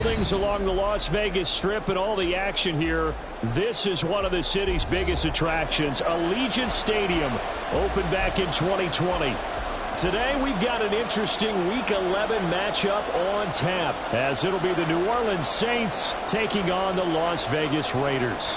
Things along the Las Vegas Strip and all the action here. This is one of the city's biggest attractions. Allegiant Stadium opened back in 2020. Today we've got an interesting Week 11 matchup on tap, as it'll be the New Orleans Saints taking on the Las Vegas Raiders.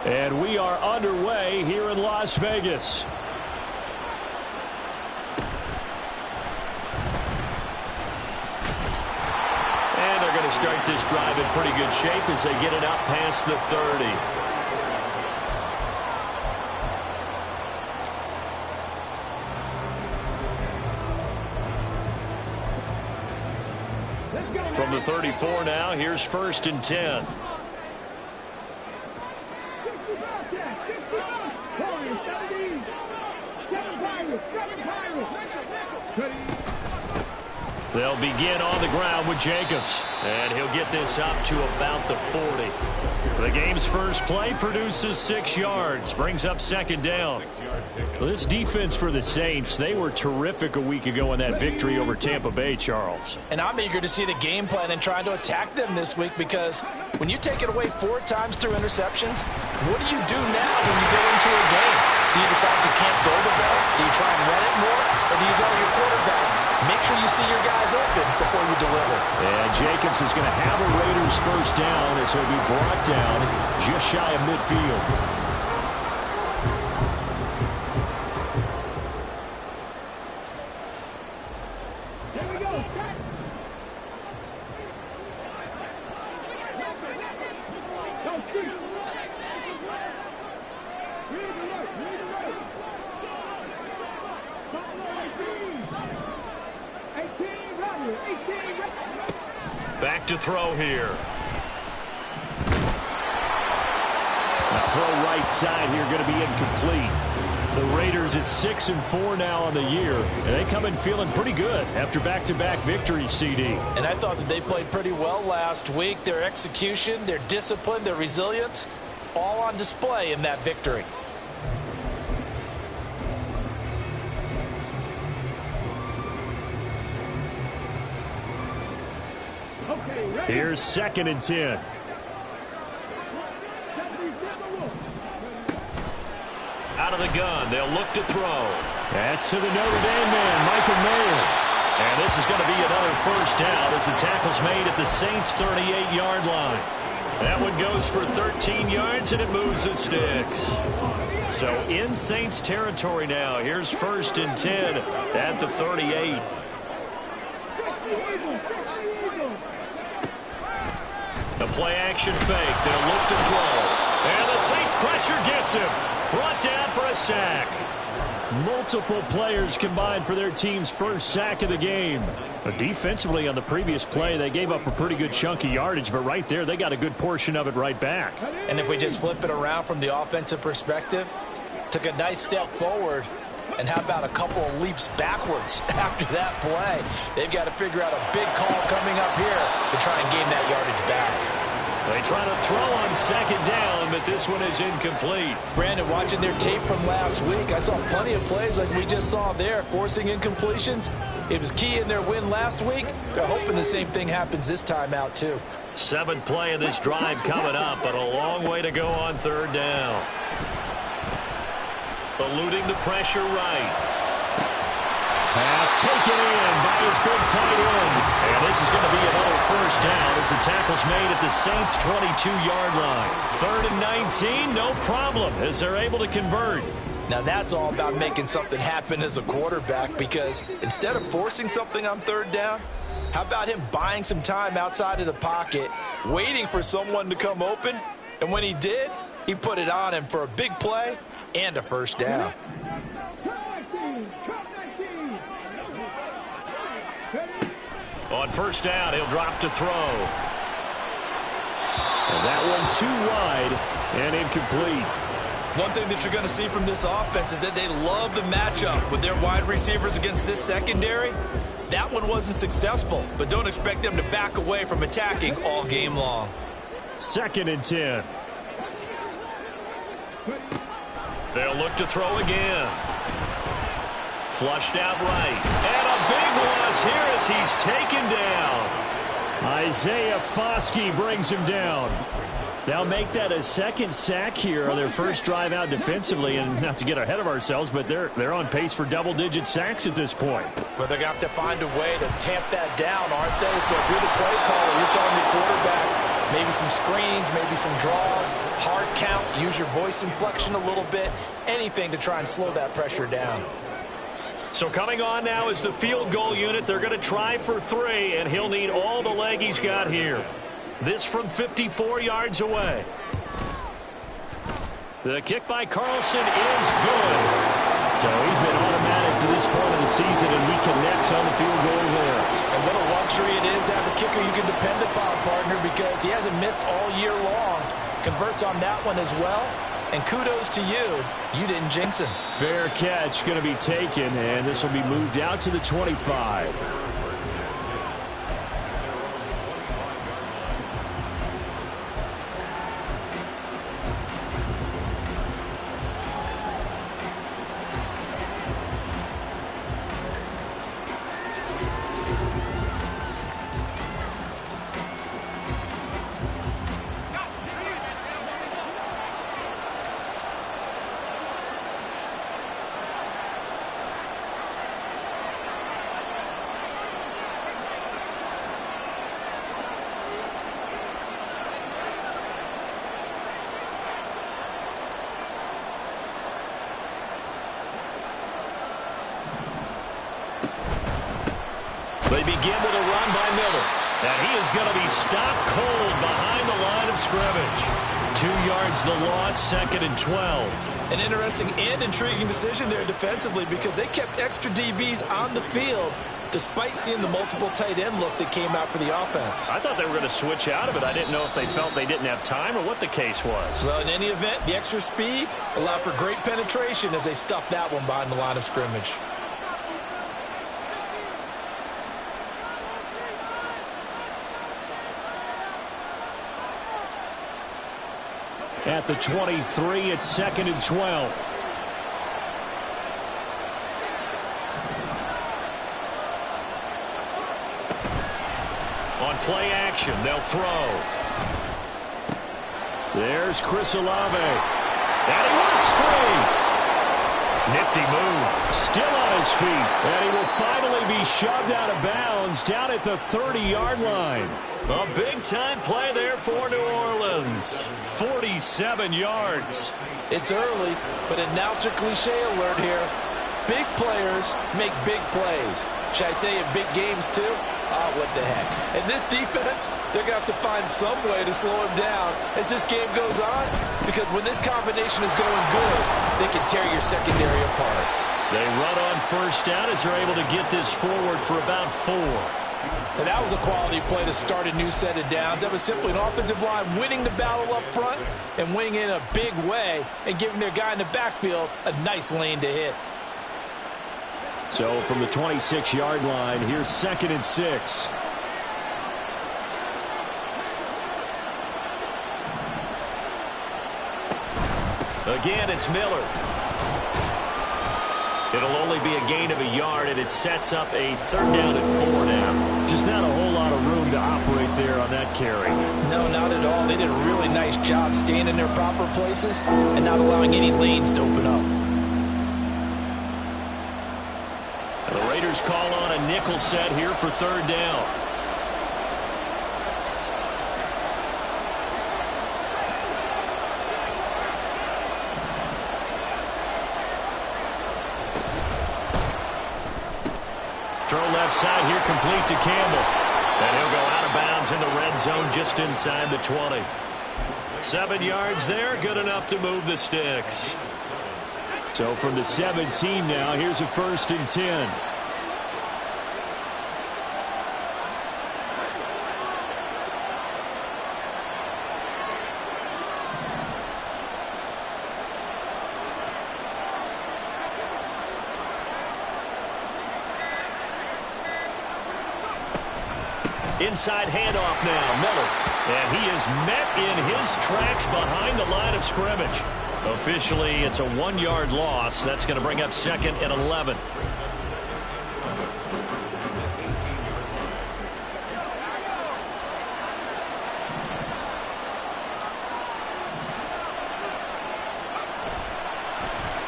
And we are underway here in Las Vegas. And they're going to start this drive in pretty good shape as they get it out past the 30. From the 34 now, here's 1st and 10. They'll begin on the ground with Jacobs. And he'll get this up to about the 40. The game's first play produces 6 yards. Brings up 2nd down. Well, this defense for the Saints, they were terrific a week ago in that victory over Tampa Bay, Charles. And I'm eager to see the game plan and trying to attack them this week, because when you take it away 4 times through interceptions, what do you do now when you go into a game? Do you decide you can't throw the ball? Do you try and run it more? Or do you tell your quarterback, make sure you see your guys open before you deliver? And Jacobs is going to have a Raiders 1st down as he'll be brought down just shy of midfield. Back to throw here. Now throw right side here, going to be incomplete. The Raiders at 6-4 now on the year, and they come in feeling pretty good after back-to-back victories, CD. And I thought that they played pretty well last week. Their execution, their discipline, their resilience, all on display in that victory. Here's 2nd and 10. Out of the gun, they'll look to throw. That's to the Notre Dame man, Michael Mayer. And this is going to be another 1st down as the tackle's made at the Saints' 38-yard line. That one goes for 13 yards, and it moves the sticks. So in Saints territory now. Here's 1st and 10 at the 38. The play-action fake. They'll look to throw. And the Saints pressure gets him. Brought down for a sack. Multiple players combined for their team's 1st sack of the game. But defensively on the previous play, they gave up a pretty good chunk of yardage, but right there, they got a good portion of it right back. And if we just flip it around from the offensive perspective, took a nice step forward, and how about a couple of leaps backwards after that play? They've got to figure out a big call coming up here to try and gain that yardage back. They try to throw on 2nd down, but this one is incomplete. Brandon, watching their tape from last week, I saw plenty of plays like we just saw there, forcing incompletions. It was key in their win last week. They're hoping the same thing happens this time out, too. 7th play of this drive coming up, but a long way to go on 3rd down. Eluding the pressure right. Pass taken in by his big tight end. And this is going to be another 1st down as the tackle's made at the Saints' 22-yard line. 3rd and 19, no problem, as they're able to convert. Now that's all about making something happen as a quarterback, because instead of forcing something on 3rd down, how about him buying some time outside of the pocket, waiting for someone to come open, and when he did, he put it on him for a big play and a 1st down. On 1st down, he'll drop to throw. And that one too wide and incomplete. One thing that you're going to see from this offense is that they love the matchup with their wide receivers against this secondary. That one wasn't successful, but don't expect them to back away from attacking all game long. 2nd and 10. They'll look to throw again. Flushed out right. And a big loss here as he's taken down. Isaiah Foskey brings him down. They'll make that a 2nd sack here on their first drive out defensively. And not to get ahead of ourselves, but they're on pace for double-digit sacks at this point. Well, they're going to have to find a way to tamp that down, aren't they? So if you're the play caller, you're telling your quarterback, maybe some screens, maybe some draws, hard count, use your voice inflection a little bit, anything to try and slow that pressure down. So coming on now is the field goal unit. They're going to try for 3, and he'll need all the leg he's got here. This from 54 yards away. The kick by Carlson is good. So he's been automatic to this point of the season, and he connects on the field goal there. And what a luxury it is to have a kicker you can depend upon, partner, because he hasn't missed all year long. Converts on that one as well. And kudos to you. You didn't jinx him. Fair catch going to be taken, and this will be moved out to the 25. They begin with a run by Miller. And he is going to be stopped cold behind the line of scrimmage. 2 yards the loss, 2nd and 12. An interesting and intriguing decision there defensively because they kept extra DBs on the field despite seeing the multiple tight end look that came out for the offense. I thought they were going to switch out of it. I didn't know if they felt they didn't have time or what the case was. Well, in any event, the extra speed allowed for great penetration as they stuffed that one behind the line of scrimmage. At the 23, it's 2nd and 12. On play action, they'll throw. There's Chris Olave. And he works 3. Nifty move. Still on his feet. And he will finally be shoved out of bounds down at the 30-yard line. A big-time play there for New Orleans. 47 yards. It's early, but announcer cliche alert here. Big players make big plays. Should I say in big games too? Oh, what the heck. And this defense, they're going to have to find some way to slow him down as this game goes on. Because when this combination is going good, they can tear your secondary apart. They run on first down as they're able to get this forward for about 4. And that was a quality play to start a new set of downs. That was simply an offensive line winning the battle up front and winning in a big way and giving their guy in the backfield a nice lane to hit. So from the 26-yard line, here's 2nd and 6. Again, it's Miller. It'll only be a gain of a yard, and it sets up a 3rd down and 4 now. Just not a whole lot of room to operate there on that carry. No, not at all. They did a really nice job staying in their proper places and not allowing any lanes to open up. And the Raiders call on a nickel set here for 3rd down. Throw left side here, complete to Campbell. And he'll go out of bounds in the red zone just inside the 20. 7 yards there, good enough to move the sticks. So from the 17 now, here's a 1st and 10. Inside handoff now, Miller. And he is met in his tracks behind the line of scrimmage. Officially, it's a 1-yard loss. That's going to bring up 2nd and 11.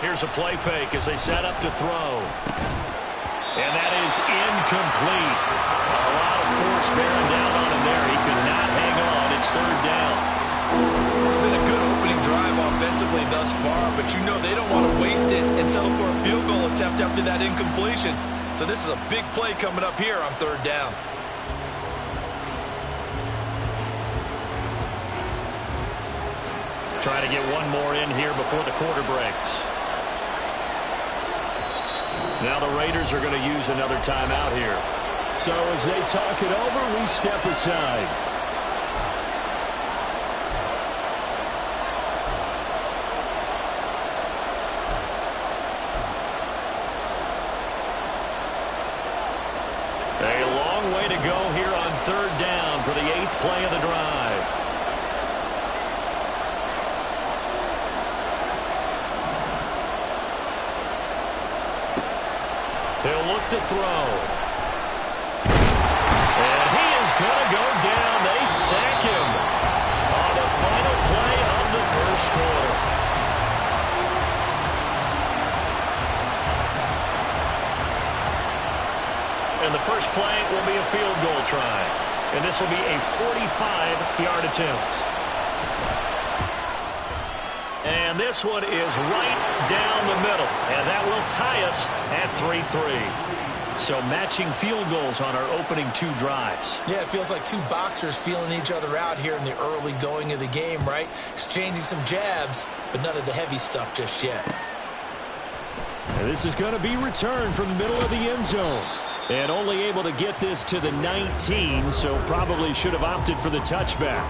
Here's a play fake as they set up to throw. And that is incomplete. A lot of force bearing down on him there. He could not hang on. It's 3rd down. It's been a good opening drive offensively thus far, but you know they don't want to waste it and settle for a field goal attempt after that incompletion. So this is a big play coming up here on 3rd down. Trying to get one more in here before the quarter breaks. Now the Raiders are going to use another timeout here. So as they talk it over, we step aside. A long way to go here on 3rd down for the 8th play of the drive. He'll look to throw. And he is going to go down. They sack him on the final play of the 1st quarter. And the first play will be a field goal try. And this will be a 45-yard attempt. And this one is right down the middle. And that will tie us at 3-3. So matching field goals on our opening 2 drives. Yeah, it feels like 2 boxers feeling each other out here in the early going of the game, right? Exchanging some jabs, but none of the heavy stuff just yet. And this is going to be returned from the middle of the end zone. And only able to get this to the 19, so probably should have opted for the touchback.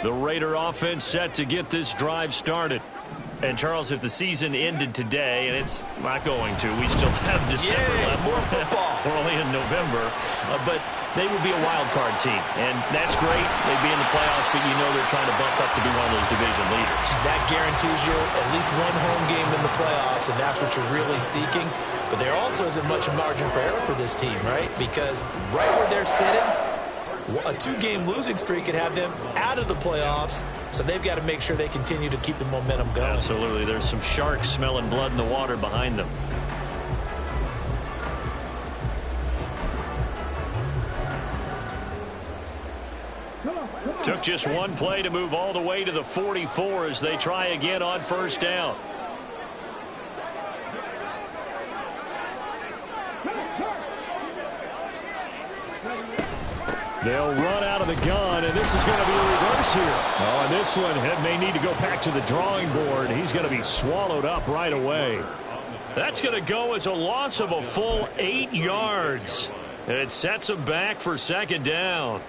The Raider offense set to get this drive started. And, Charles, if the season ended today, and it's not going to, we still have December left. More football. We're only in November. But they would be a wild card team. And that's great. They'd be in the playoffs, but you know they're trying to bump up to be one of those division leaders. That guarantees you at least one home game in the playoffs, and that's what you're really seeking. But there also isn't much margin for error for this team, right? Because right where they're sitting, a 2-game losing streak could have them out of the playoffs, so they've got to make sure they continue to keep the momentum going. Absolutely. There's some sharks smelling blood in the water behind them. Took just one play to move all the way to the 44 as they try again on 1st down. They'll run out of the gun, and this is going to be a reverse here. Oh, and this one may need to go back to the drawing board. He's going to be swallowed up right away. That's going to go as a loss of a full 8 yards. It sets him back for 2nd down.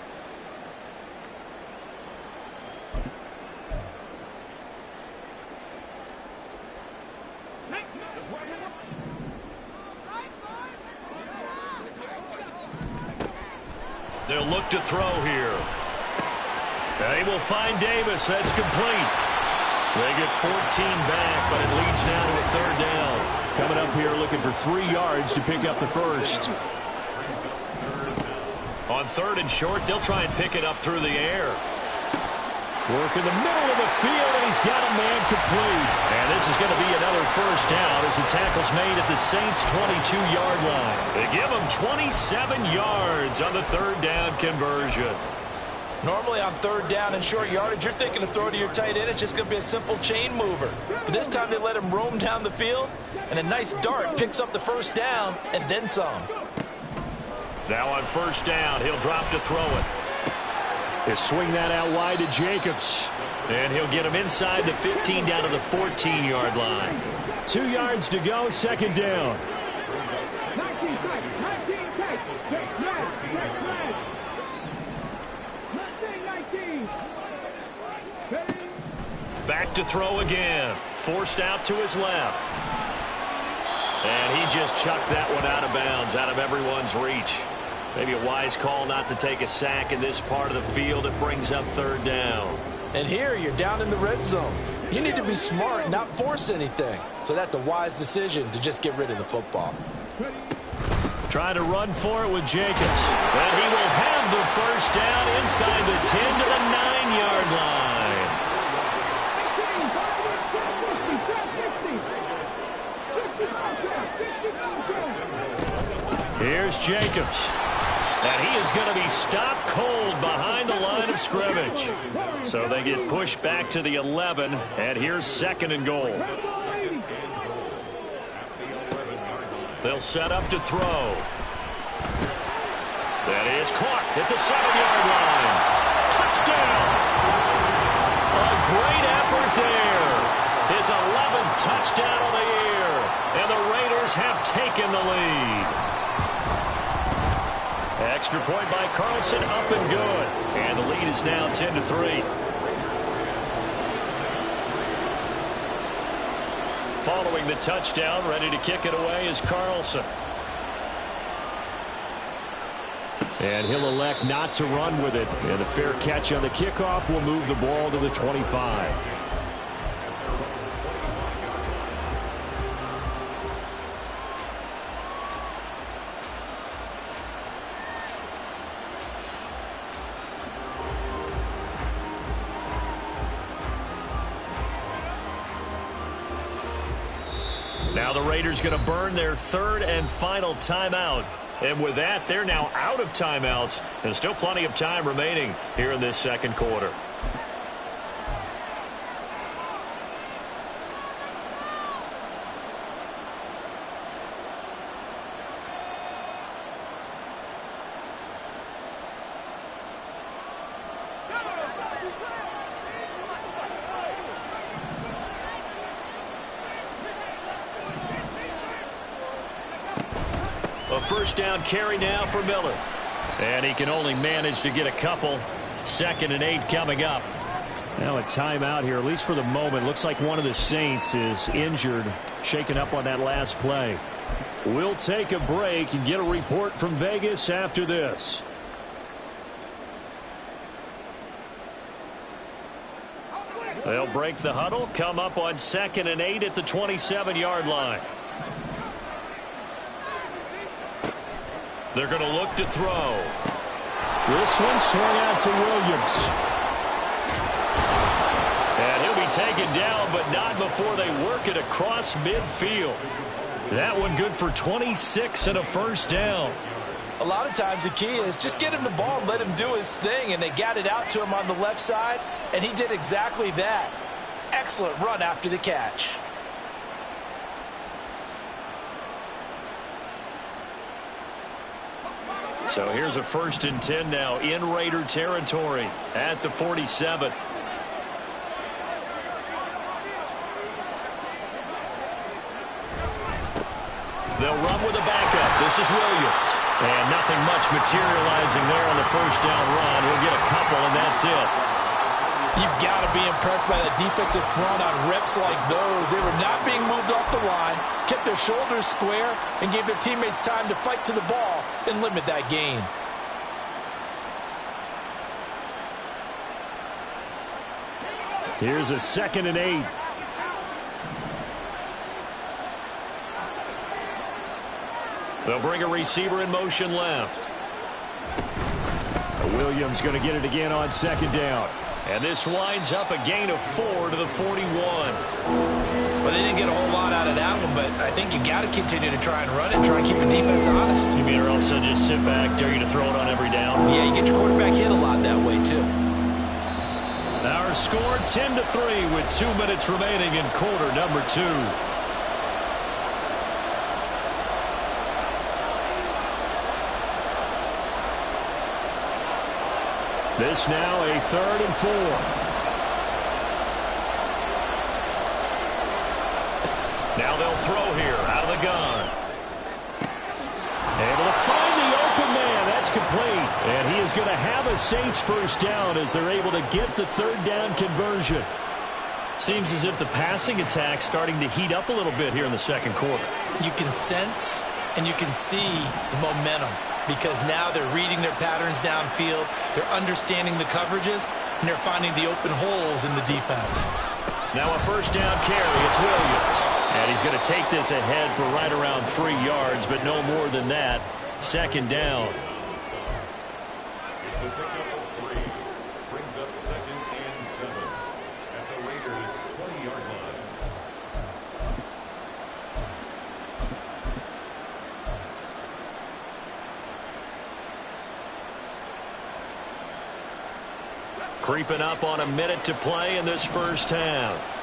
They'll look to throw here. They will find Davis. That's complete. They get 14 back, but it leads now to a 3rd down. Coming up here looking for 3 yards to pick up the first. On 3rd and short, they'll try and pick it up through the air. Work in the middle of the field, and he's got a man complete. And this is going to be another 1st down as the tackle's made at the Saints' 22-yard line. They give them 27 yards on the 3rd down conversion. Normally on 3rd down and short yardage, you're thinking to throw to your tight end. It's just going to be a simple chain mover. But this time they let him roam down the field, and a nice dart picks up the 1st down and then some. Now on 1st down, he'll drop to throw it. He'll swing that out wide to Jacobs. And he'll get him inside the 15 down to the 14-yard line. 2 yards to go, 2nd down. Back to throw again. forced out to his left. And he just chucked that one out of bounds, out of everyone's reach. Maybe a wise call not to take a sack in this part of the field. It brings up third down. And here you're down in the red zone. You need to be smart and not force anything. So that's a wise decision to just get rid of the football. Trying to run for it with Jacobs. And he will have the first down inside the 10 to the 9-yard line. Here's Jacobs. And he is going to be stopped cold behind the line of scrimmage. So they get pushed back to the 11, and here's second and goal. They'll set up to throw. That is caught at the 7-yard line. Touchdown! A great effort there. His 11th touchdown of the year. And the Raiders have taken the lead. Extra point by Carlson, up and good. And the lead is now 10-3. Following the touchdown, ready to kick it away is Carlson. And he'll elect not to run with it. And a fair catch on the kickoff will move the ball to the 25. Now the Raiders going to burn their third and final timeout. And with that, they're now out of timeouts. And still plenty of time remaining here in this second quarter. A first down carry now for Miller. And he can only manage to get a couple. 2nd and 8 coming up. Now a timeout here, at least for the moment. Looks like one of the Saints is injured, shaken up on that last play. We'll take a break and get a report from Vegas after this. They'll break the huddle, come up on 2nd and 8 at the 27-yard line. They're going to look to throw. This one swung out to Williams. And he'll be taken down, but not before they work it across midfield. That one good for 26 and a first down. A lot of times the key is just get him the ball and let him do his thing, and they got it out to him on the left side, and he did exactly that. Excellent run after the catch. So here's a 1st and 10 now in Raider territory at the 47. They'll run with a backup. This is Williams. And nothing much materializing there on the first down run. He'll get a couple, and that's it. You've got to be impressed by that defensive front on reps like those. They were not being moved off the line, kept their shoulders square, and gave their teammates time to fight to the ball and limit that gain. Here's a 2nd and 8. They'll bring a receiver in motion left. Williams going to get it again on 2nd down. And this winds up a gain of 4 to the 41. Well, they didn't get a whole lot out of that one, but I think you got to continue to try and run it, try and keep the defense honest. You mean or else they'll just sit back, dare you to throw it on every down? Yeah, you get your quarterback hit a lot that way, too. Our score 10-3 with 2 minutes remaining in quarter number 2. This now a 3rd and 4. Now they'll throw here out of the gun. Able to find the open man. That's complete. And he is going to have a Saints first down as they're able to get the 3rd down conversion. Seems as if the passing attack's starting to heat up a little bit here in the second quarter. You can sense and you can see the momentum because now they're reading their patterns downfield, they're understanding the coverages, and they're finding the open holes in the defense. Now a first down carry. It's Williams. And he's going to take this ahead for right around 3 yards, but no more than that. Second down. It's a pickup of 3. Brings up 2nd and 7 at the Raiders' 20-yard line. Creeping up on a minute to play in this first half.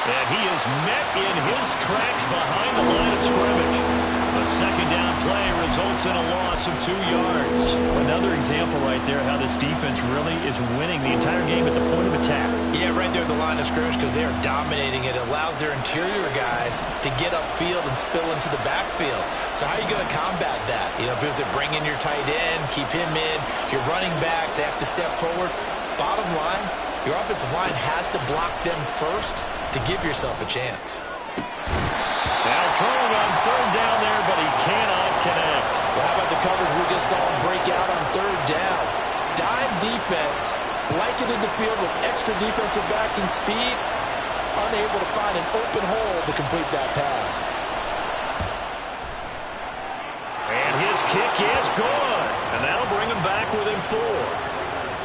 And he is met in his tracks behind the line of scrimmage. A second down play results in a loss of 2 yards. Another example right there how this defense really is winning the entire game at the point of attack. Yeah, right there at the line of scrimmage because they are dominating it. It allows their interior guys to get upfield and spill into the backfield. So how are you going to combat that? You know, if it was to bring in your tight end, keep him in, your running backs, they have to step forward. Bottom line, your offensive line has to block them first to give yourself a chance. Now throwing on third down there, but he cannot connect. Well, how about the coverage we just saw him break out on third down? Dime defense, blanketed the field with extra defensive backs and speed, unable to find an open hole to complete that pass. And his kick is good. And that'll bring him back within 4.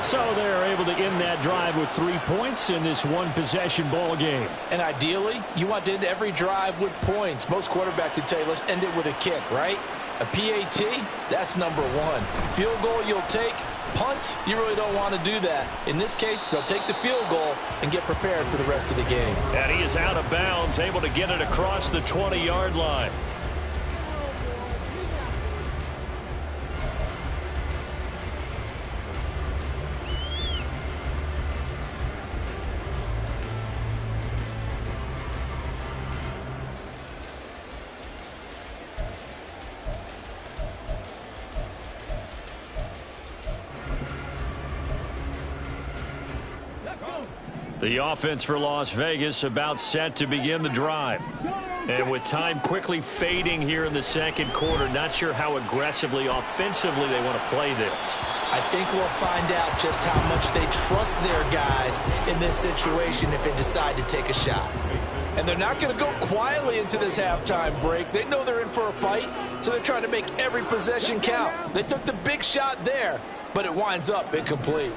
So they're able to end that drive with 3 points in this one-possession ball game. And ideally, you want to end every drive with points. Most quarterbacks would tell you, let's end it with a kick, right? A PAT, that's number 1. Field goal you'll take. Punts, you really don't want to do that. In this case, they'll take the field goal and get prepared for the rest of the game. And he is out of bounds, able to get it across the 20-yard line. The offense for Las Vegas about set to begin the drive. And with time quickly fading here in the second quarter, not sure how aggressively, offensively they want to play this. I think we'll find out just how much they trust their guys in this situation if they decide to take a shot. And they're not going to go quietly into this halftime break. They know they're in for a fight, so they're trying to make every possession count. They took the big shot there, but it winds up incomplete.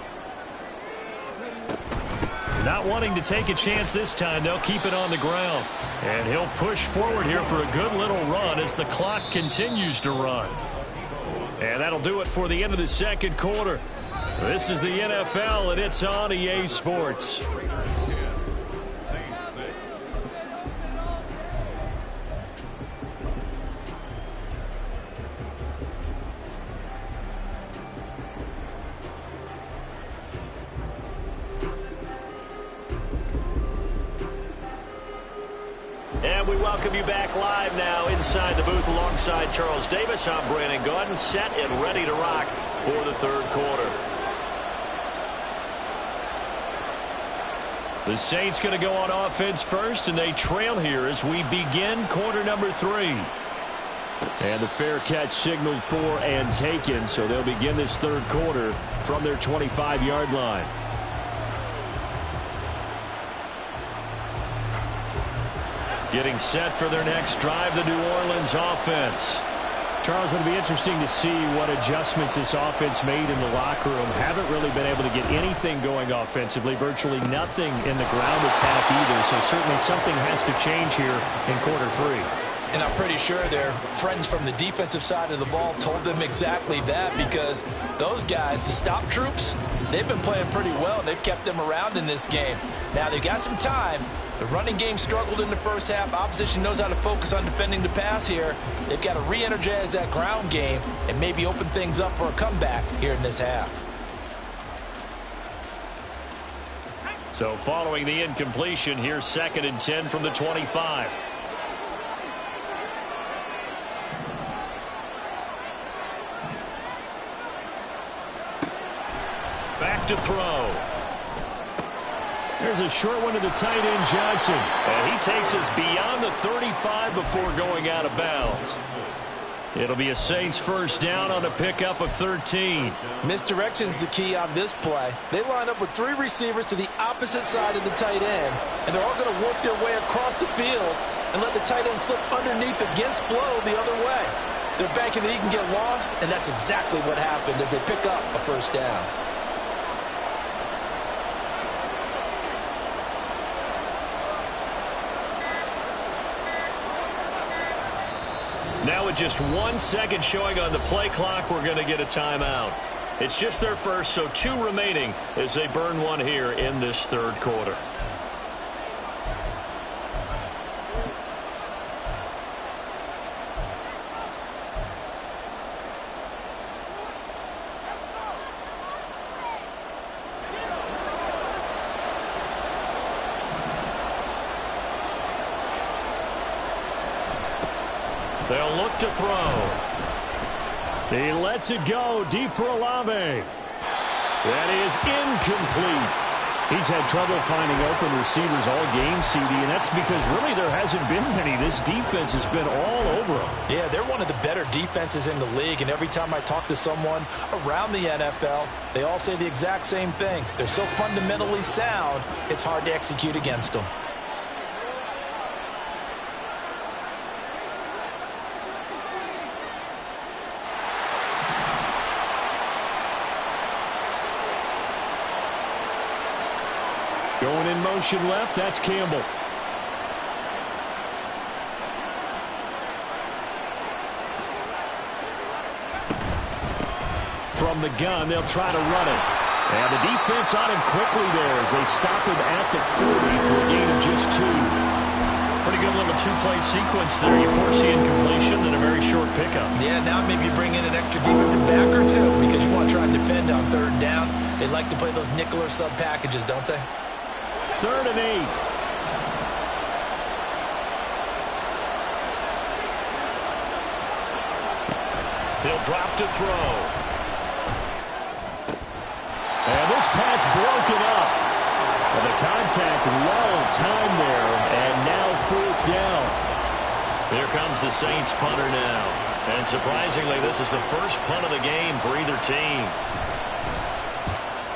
Not wanting to take a chance this time, they'll keep it on the ground. And he'll push forward here for a good little run as the clock continues to run. And that'll do it for the end of the second quarter. This is the NFL, and it's on EA Sports. And we welcome you back live now inside the booth alongside Charles Davis. I'm Brandon Gaudin, set and ready to rock for the third quarter. The Saints going to go on offense first, and they trail here as we begin quarter number 3. And the fair catch signaled for and taken, so they'll begin this third quarter from their 25-yard line. Getting set for their next drive, the New Orleans offense. Charles, it'll be interesting to see what adjustments this offense made in the locker room. Haven't really been able to get anything going offensively, virtually nothing in the ground attack either, so certainly something has to change here in quarter 3. And I'm pretty sure their friends from the defensive side of the ball told them exactly that, because those guys, the stop troops, they've been playing pretty well. They've kept them around in this game. Now, they've got some time. The running game struggled in the first half. Opposition knows how to focus on defending the pass here. They've got to re-energize that ground game and maybe open things up for a comeback here in this half. So following the incompletion, here's 2nd and 10 from the 25. to throw. There's a short one to the tight end, Johnson. And he takes us beyond the 35 before going out of bounds. It'll be a Saints first down on a pickup of 13. Misdirection's the key on this play. They line up with 3 receivers to the opposite side of the tight end, and they're all going to work their way across the field and let the tight end slip underneath against flow the other way. They're banking that he can get lost, and that's exactly what happened as they pick up a first down. Now with just 1 second showing on the play clock, we're going to get a timeout. It's just their first, so 2 remaining as they burn one here in this third quarter. They'll look to throw. He lets it go deep for Olave. That is incomplete. He's had trouble finding open receivers all game, CD, and that's because really there hasn't been many. This defense has been all over them. Yeah, they're one of the better defenses in the league, and every time I talk to someone around the NFL, they all say the exact same thing. They're so fundamentally sound, it's hard to execute against them. Going in motion left, that's Campbell. From the gun, they'll try to run it. And the defense on him quickly there as they stop him at the 40 for a gain of just 2. Pretty good little 2-play sequence there. You force the incompletion, then a very short pickup. Yeah, now maybe you bring in an extra defensive back or 2 because you want to try and defend on 3rd down. They like to play those nickel or sub packages, don't they? 3rd and 8. He'll drop to throw. And this pass broken up. Well, the contact well timed there, and now 4th down. Here comes the Saints punter now. And surprisingly, this is the first punt of the game for either team.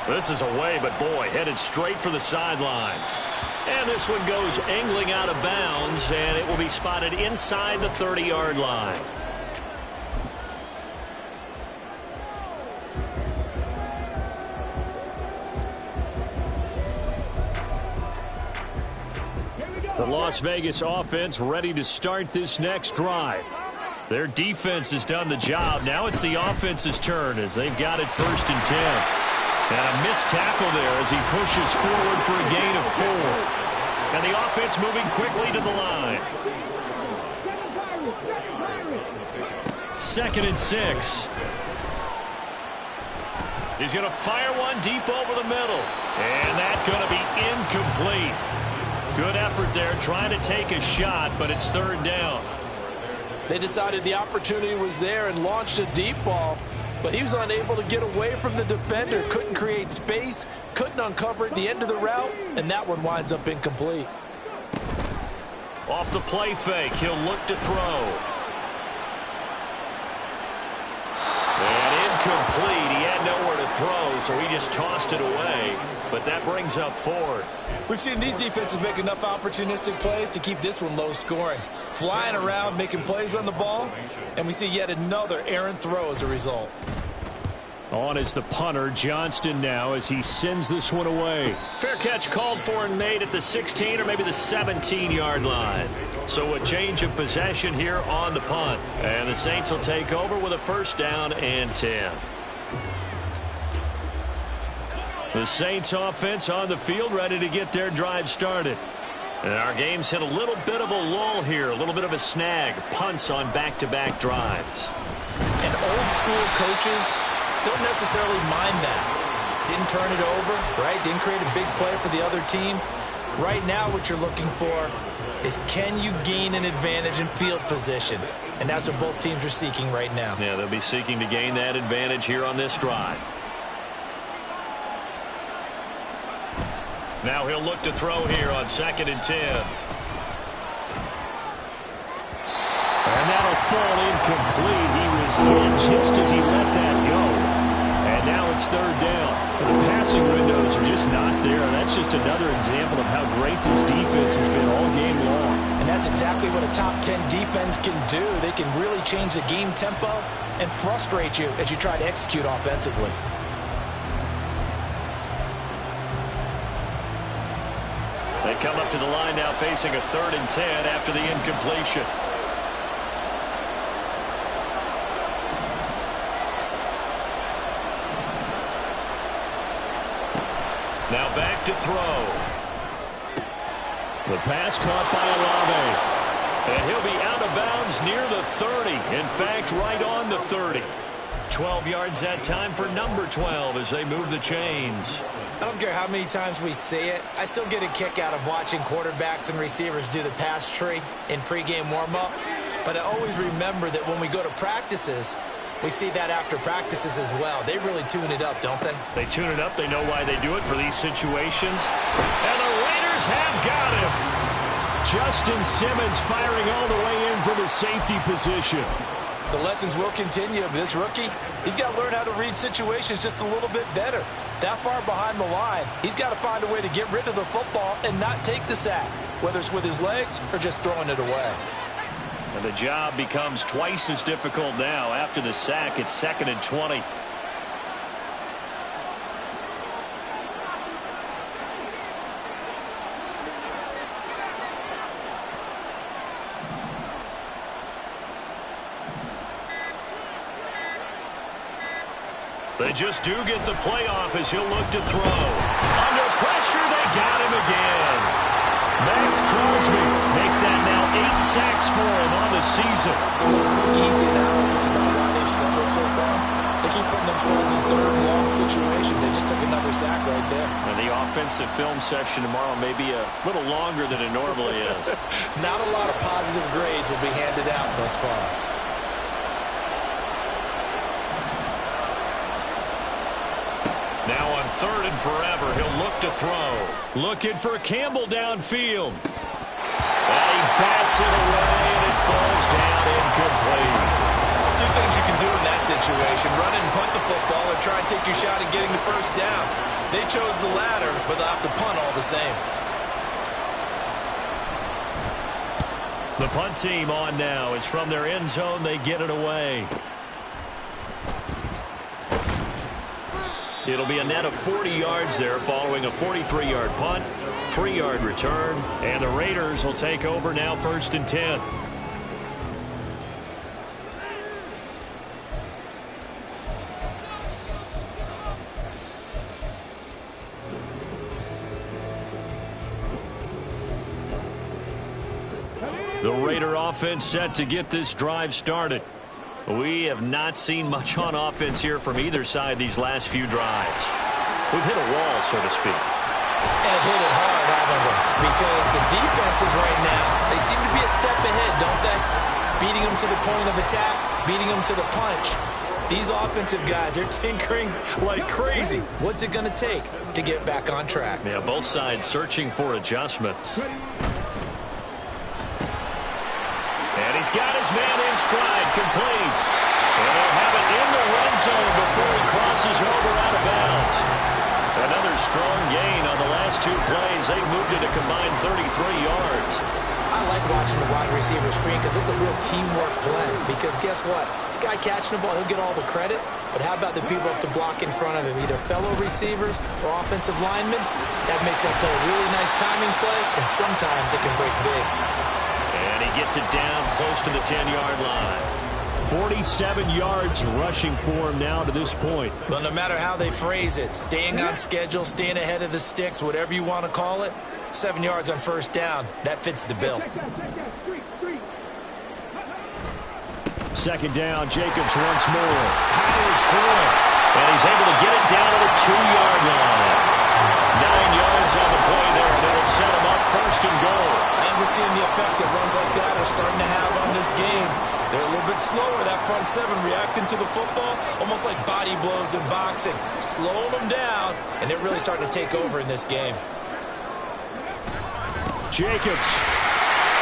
This is away, but boy, headed straight for the sidelines. And this one goes angling out of bounds, and it will be spotted inside the 30-yard line. The Las Vegas offense ready to start this next drive. Their defense has done the job. Now it's the offense's turn as they've got it 1st and 10. And a missed tackle there as he pushes forward for a gain of 4. And the offense moving quickly to the line. 2nd and 6. He's going to fire one deep over the middle. And that's going to be incomplete. Good effort there trying to take a shot, but it's 3rd down. They decided the opportunity was there and launched a deep ball, but he was unable to get away from the defender, couldn't create space, couldn't uncover at the end of the route, and that one winds up incomplete. Off the play fake, he'll look to throw. And incomplete. He had nowhere to throw, so he just tossed it away. But that brings up 4th. We've seen these defenses make enough opportunistic plays to keep this one low scoring. Flying around, making plays on the ball, and we see yet another errant throw as a result. On is the punter, Johnston now, as he sends this one away. Fair catch called for and made at the 16 or maybe the 17-yard line. So a change of possession here on the punt. And the Saints will take over with a 1st down and 10. The Saints offense on the field ready to get their drive started. And our game's hit a little bit of a lull here, a little bit of a snag. Punts on back-to-back drives. And old school coaches don't necessarily mind that. Didn't turn it over, right? Didn't create a big play for the other team. Right now what you're looking for is can you gain an advantage in field position? And that's what both teams are seeking right now. Yeah, they'll be seeking to gain that advantage here on this drive. Now he'll look to throw here on 2nd and 10. And that'll fall incomplete. He was hit just as he let that go. And now it's 3rd down. And the passing windows are just not there. That's just another example of how great this defense has been all game long. And that's exactly what a top 10 defense can do. They can really change the game tempo and frustrate you as you try to execute offensively. They come up to the line now facing a 3rd and 10 after the incompletion. Now back to throw. The pass caught by Olave. And he'll be out of bounds near the 30. In fact, right on the 30. 12 yards that time for number 12 as they move the chains. I don't care how many times we see it. I still get a kick out of watching quarterbacks and receivers do the pass tree in pregame warm-up. But I always remember that when we go to practices, we see that after practices as well. They really tune it up, don't they? They tune it up. They know why they do it for these situations. And the Raiders have got him. Justin Simmons firing all the way in from his safety position. The lessons will continue. This rookie, he's got to learn how to read situations just a little bit better. That far behind the line, he's got to find a way to get rid of the football and not take the sack, whether it's with his legs or just throwing it away. And the job becomes twice as difficult now. After the sack, it's 2nd and 20. They just do get the playoff as he'll look to throw. Under pressure, they got him again. Max Crosby make that now 8 sacks for him on the season. Some easy analysis about why they've struggled so far. They keep putting themselves in 3rd and long situations. They just took another sack right there. And the offensive film session tomorrow may be a little longer than it normally is. Not a lot of positive grades will be handed out thus far. Now on 3rd and forever, he'll look to throw. Looking for Campbell downfield. And he bats it away, and it falls down incomplete. 2 things you can do in that situation: run and punt the football, or try and take your shot at getting the 1st down. They chose the latter, but they'll have to punt all the same. The punt team on now is from their end zone. They get it away. It'll be a net of 40 yards there following a 43-yard punt, 3-yard return, and the Raiders will take over now 1st and 10. The Raider offense set to get this drive started. We have not seen much on offense here from either side these last few drives. We've hit a wall, so to speak. And have hit it hard, haven't we? Because the defenses right now, they seem to be a step ahead, don't they? Beating them to the point of attack, beating them to the punch. These offensive guys, they're tinkering like crazy. What's it going to take to get back on track? Yeah, both sides searching for adjustments. And he's got his man in stride, complete. And they'll have it in the red zone before he crosses over out of bounds. Another strong gain on the last 2 plays. They moved it a combined 33 yards. I like watching the wide receiver screen because it's a real teamwork play. Because guess what? The guy catching the ball, he'll get all the credit. But how about the people up to block in front of him, either fellow receivers or offensive linemen? That makes that play a really nice timing play, and sometimes it can break big. And he gets it down close to the 10-yard line. 47 yards rushing for him now to this point. Well, no matter how they phrase it, staying on schedule, staying ahead of the sticks, whatever you want to call it, 7 yards on 1st down, that fits the bill. 2nd down, Jacobs once more. Powers through it. And he's able to get it down to the 2-yard line. 9 yards on the play there, and it'll set him up 1st and goal. And we're seeing the effect that runs like that are starting to have on this game. They're a little bit slower, that front 7, reacting to the football, almost like body blows in boxing. Slowing them down, and they're really starting to take over in this game. Jacobs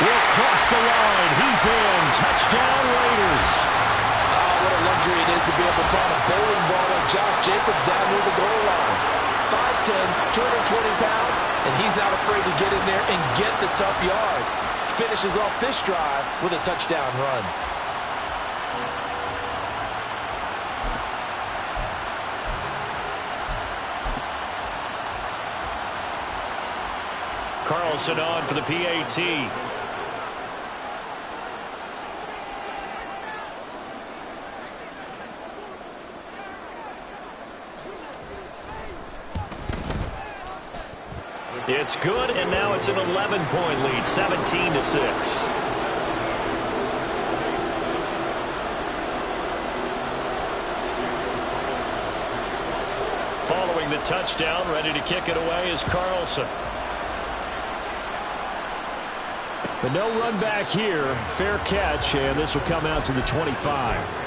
will cross the line. He's in. Touchdown, Raiders. What a luxury it is to be able to call a bowling ball like Josh Jacobs down near the goal line. 5'10", 220 pounds, and he's not afraid to get in there and get the tough yards. Finishes off this drive with a touchdown run. Carlson on for the PAT. It's good, and now it's an 11-point lead, 17-6. Following the touchdown, ready to kick it away is Carlson. But no run back here. Fair catch, and this will come out to the 25.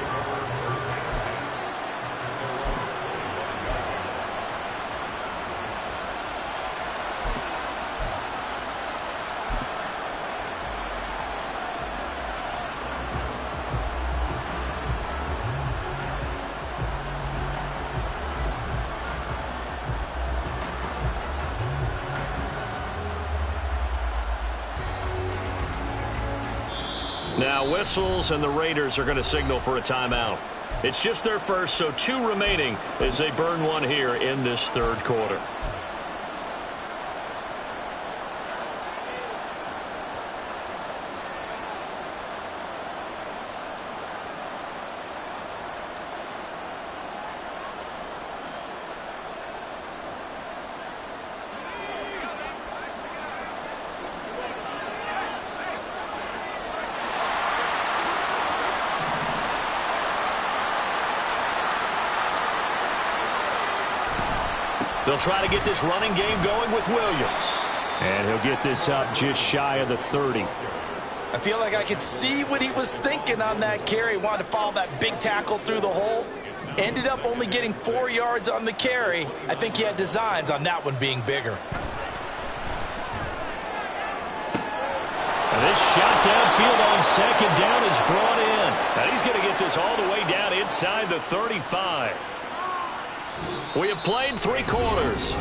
Now whistles, and the Raiders are going to signal for a timeout. It's just their first, so 2 remaining as they burn one here in this third quarter. They'll try to get this running game going with Williams. And he'll get this up just shy of the 30. I feel like I could see what he was thinking on that carry. Wanted to follow that big tackle through the hole. Ended up only getting 4 yards on the carry. I think he had designs on that one being bigger. And this shot downfield on second down is brought in. And he's going to get this all the way down inside the 35. We have played 3 quarters.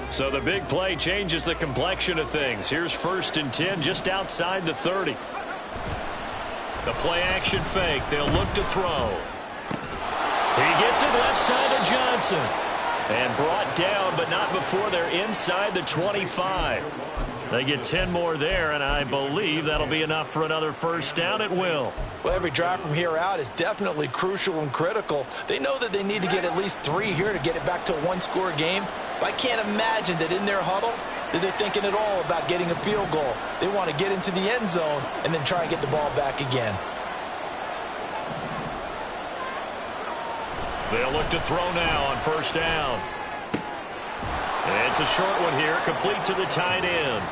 So the big play changes the complexion of things. Here's 1st and 10 just outside the 30. The play action fake. They'll look to throw. He gets it left side to Johnson. And brought down, but not before they're inside the 25. They get 10 more there, and I believe that'll be enough for another first down at will. Well, every drive from here out is definitely crucial and critical. They know that they need to get at least 3 here to get it back to a 1-score game. But I can't imagine that in their huddle that they're thinking at all about getting a field goal. They want to get into the end zone and then try and get the ball back again. They'll look to throw now on first down. It's a short one here, complete to the tight end.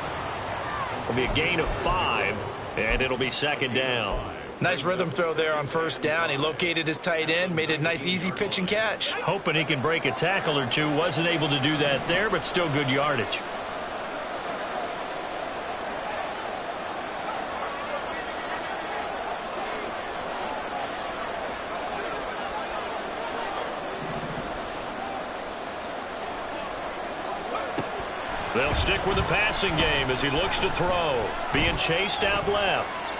It'll be a gain of 5, and it'll be second down. Nice rhythm throw there on first down. He located his tight end, made it a nice easy pitch and catch. Hoping he can break a tackle or two. Wasn't able to do that there, but still good yardage. They'll stick with the passing game as he looks to throw. Being chased out left.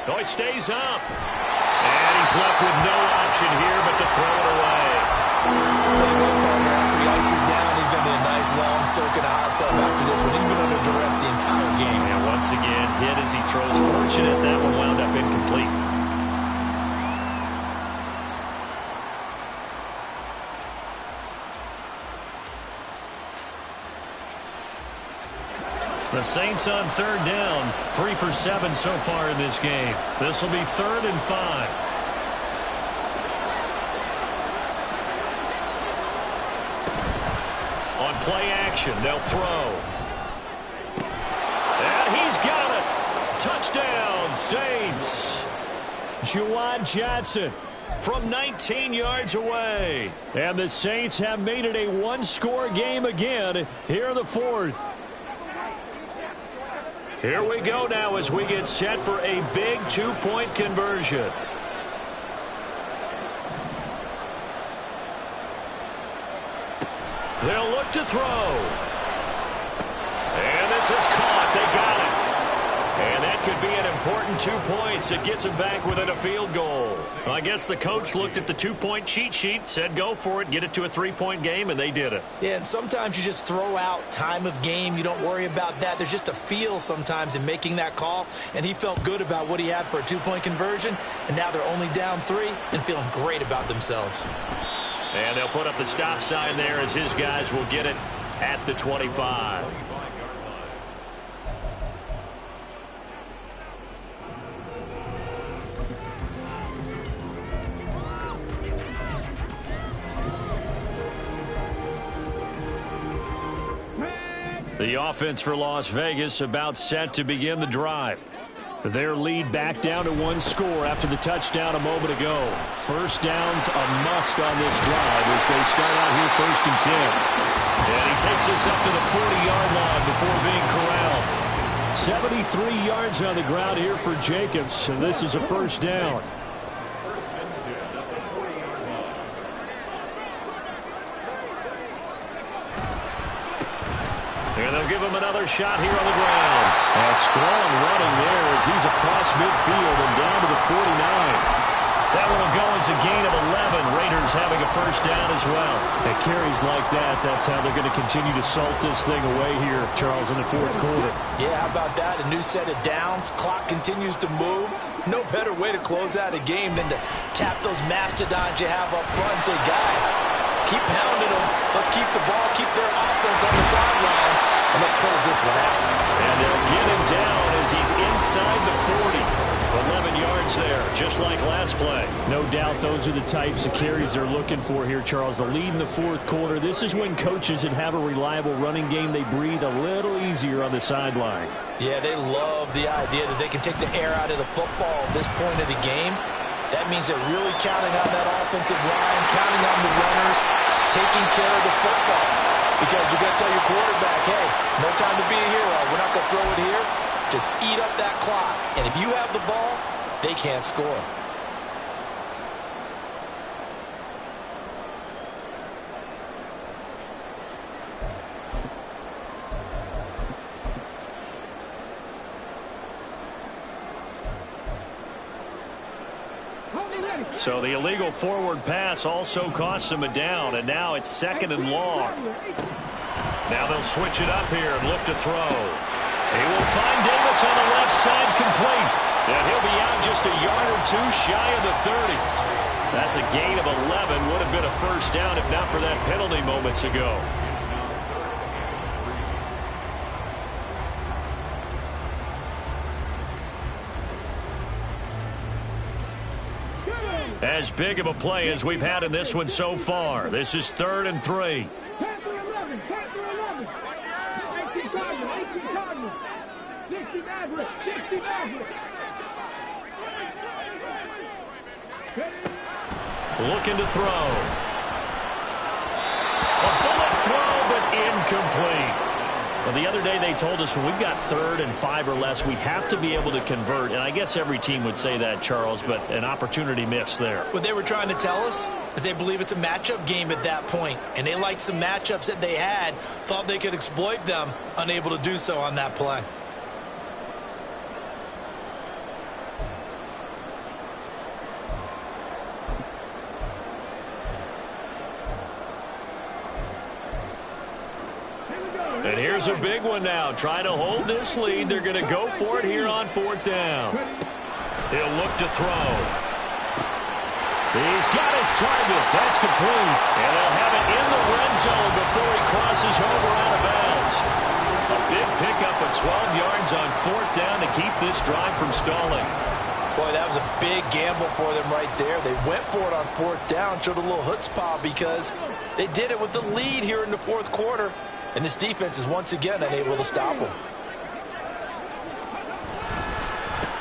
Oh, he stays up. And he's left with no option here but to throw it away. Tell you what, partner, after he ices down, he's going to be a nice long soak in a hot tub after this one. He's been under duress the entire game. And once again, hit as he throws. Fortunate that one wound up incomplete. The Saints on third down, 3 for 7 so far in this game. This will be 3rd and 5. On play action, they'll throw. And he's got it. Touchdown. Oakland Saints. Juwan Johnson from 19 yards away. And the Saints have made it a one-score game again here in the fourth. Here we go now as we get set for a big two-point conversion. They'll look to throw. And this is caught. They got it. And that could be an important 2 points. It gets them back within a field goal. I guess the coach looked at the two-point cheat sheet, said go for it, get it to a three-point game, and they did it. Yeah, and sometimes you just throw out time of game. You don't worry about that. There's just a feel sometimes in making that call, and he felt good about what he had for a two-point conversion, and now they're only down 3 and feeling great about themselves. And they'll put up the stop sign there as his guys will get it at the 25. The offense for Las Vegas about set to begin the drive. Their lead back down to 1 score after the touchdown a moment ago. First down's a must on this drive as they start out here 1st and 10. And he takes us up to the 40-yard line before being corralled. 73 yards on the ground here for Jacobs, and this is a first down. And they'll give him another shot here on the ground. A strong running there as he's across midfield and down to the 49. That one will go as a gain of 11. Raiders having a first down as well. At carries like that, that's how they're going to continue to salt this thing away here, Charles, in the fourth quarter. Yeah, how about that? A new set of downs. Clock continues to move. No better way to close out a game than to tap those mastodons you have up front and say, guys, keep pounding them. Let's keep the ball, keep their offense on the sidelines, and let's close this one out. And they'll get him down as he's inside the 40. 11 yards there, just like last play. No doubt those are the types of carries they're looking for here, Charles. The lead in the fourth quarter. This is when coaches that have a reliable running game, they breathe a little easier on the sideline. Yeah, they love the idea that they can take the air out of the football at this point of the game. That means they're really counting on that offensive line, counting on the runners, taking care of the football. Because you've got to tell your quarterback, hey, no time to be a hero. We're not going to throw it here. Just eat up that clock. And if you have the ball, they can't score. So the illegal forward pass also costs them a down, and now it's 2nd and long. Now they'll switch it up here and look to throw. He will find Davis on the left side complete. And he'll be out just a yard or 2 shy of the 30. That's a gain of 11. Would have been a first down if not for that penalty moments ago. As big of a play as we've had in this one so far. This is 3rd and 3. Looking to throw. A bullet throw, but incomplete. Well, the other day they told us when we've got 3rd and 5 or less, we have to be able to convert. And I guess every team would say that, Charles, but an opportunity missed there. What they were trying to tell us is they believe it's a matchup game at that point. And they liked some matchups that they had, thought they could exploit them, unable to do so on that play. And here's a big one now. Trying to hold this lead. They're going to go for it here on 4th down. He'll look to throw. He's got his target. That's complete. And they'll have it in the red zone before he crosses over out of bounds. A big pickup of 12 yards on 4th down to keep this drive from stalling. Boy, that was a big gamble for them right there. They went for it on 4th down, showed a little chutzpah because they did it with the lead here in the 4th quarter. And this defense is once again unable to stop them.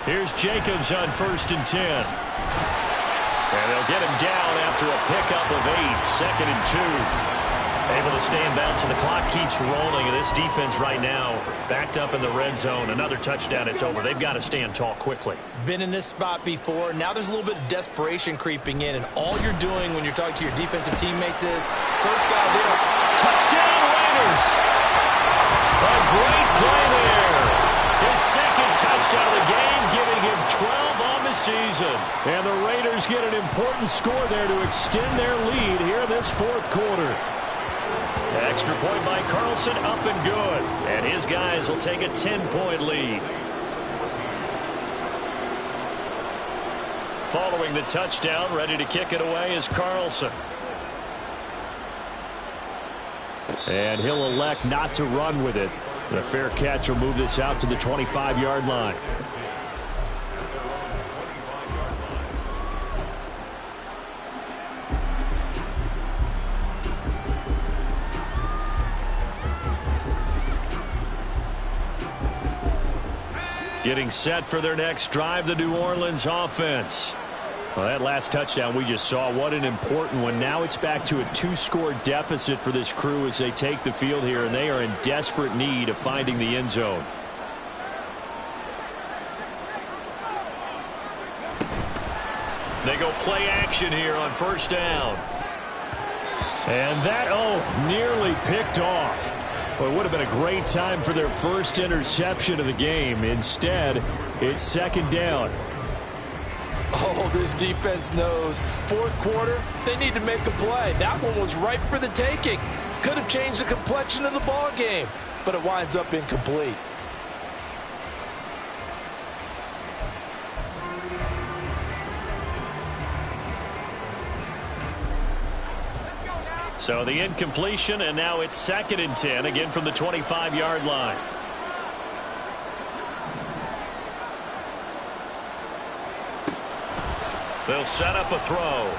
Here's Jacobs on 1st and 10. And they'll get him down after a pickup of 8. 2nd and 2. Able to stay in bounds, so the clock keeps rolling. And this defense right now backed up in the red zone. Another touchdown, it's over. They've got to stand tall quickly. Been in this spot before. Now there's a little bit of desperation creeping in. And all you're doing when you're talking to your defensive teammates is, first guy there, touchdown Raiders! A great play there. His 2nd touchdown of the game, giving him 12 on the season. And the Raiders get an important score there to extend their lead here in this 4th quarter. Extra point by Carlson, up and good. And his guys will take a 10-point lead. Following the touchdown, ready to kick it away is Carlson. And he'll elect not to run with it. The fair catch will move this out to the 25-yard line. Getting set for their next drive, the New Orleans offense. Well, that last touchdown we just saw, what an important one. Now it's back to a 2-score deficit for this crew as they take the field here, and they are in desperate need of finding the end zone. They go play action here on 1st down. And that, nearly picked off. Well, it would have been a great time for their first interception of the game. Instead, it's 2nd down. oh, this defense knows. 4th quarter, they need to make a play. That one was ripe for the taking. Could have changed the complexion of the ball game, but it winds up incomplete. So the incompletion, and now it's 2nd and 10, again from the 25-yard line. They'll set up a throw.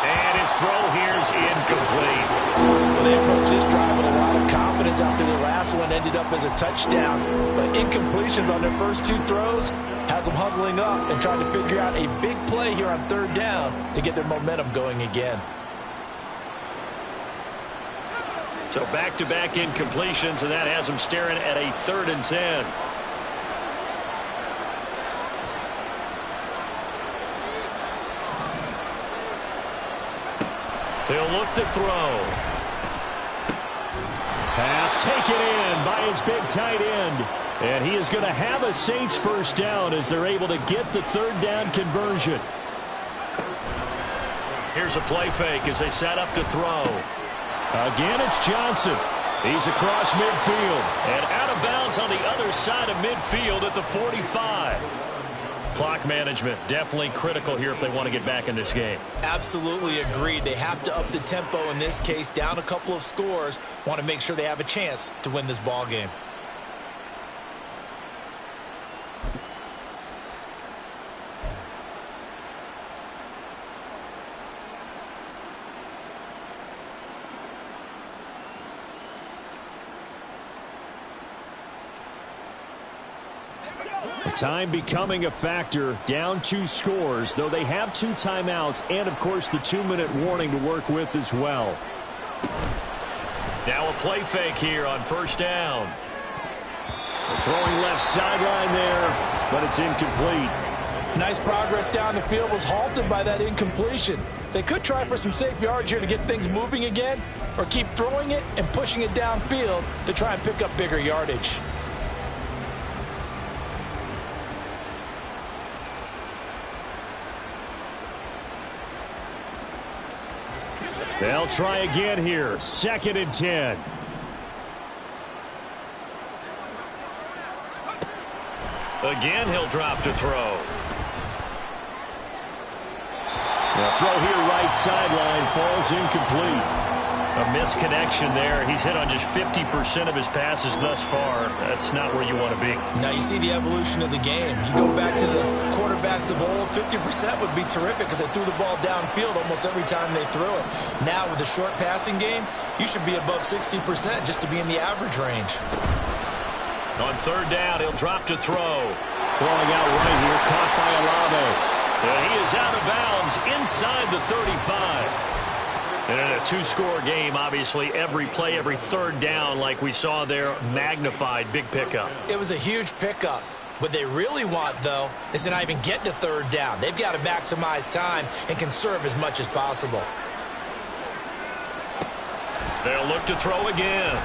And his throw here's incomplete. Well, they approached this drive with a lot of confidence after their last one ended up as a touchdown. But incompletions on their first 2 throws has them huddling up and trying to figure out a big play here on 3rd down to get their momentum going again. So back-to-back incompletions, and that has them staring at a 3rd and 10. He'll look to throw. Pass taken in by his big tight end. And he is going to have a Saints 1st down as they're able to get the 3rd down conversion. Here's a play fake as they set up to throw. Again, it's Johnson. He's across midfield. And out of bounds on the other side of midfield at the 45. Clock management definitely critical here if they want to get back in this game. Absolutely agreed. They have to up the tempo in this case, down a couple of scores. Want to make sure they have a chance to win this ball game. Time becoming a factor, down 2 scores, though they have 2 timeouts and, of course, the 2-minute warning to work with as well. Now a play fake here on 1st down. Throwing left sideline there, but it's incomplete. Nice progress down the field was halted by that incompletion. They could try for some safe yards here to get things moving again, or keep throwing it and pushing it downfield to try and pick up bigger yardage. They'll try again here. 2nd and 10. Again, he'll drop to throw. The throw here right sideline falls incomplete. A misconnection there. He's hit on just 50% of his passes thus far. That's not where you want to be. Now you see the evolution of the game. You go back to the quarterbacks of old, 50% would be terrific because they threw the ball downfield almost every time they threw it. Now with the short passing game, you should be above 60% just to be in the average range. On 3rd down, he'll drop to throw. Throwing out right here, caught by Olave. And he is out of bounds inside the 35. And in a two-score game, obviously, every play, every third down, like we saw there, magnified, big pickup. It was a huge pickup. What they really want, though, is to not even get to third down. They've got to maximize time and conserve as much as possible. They'll look to throw again.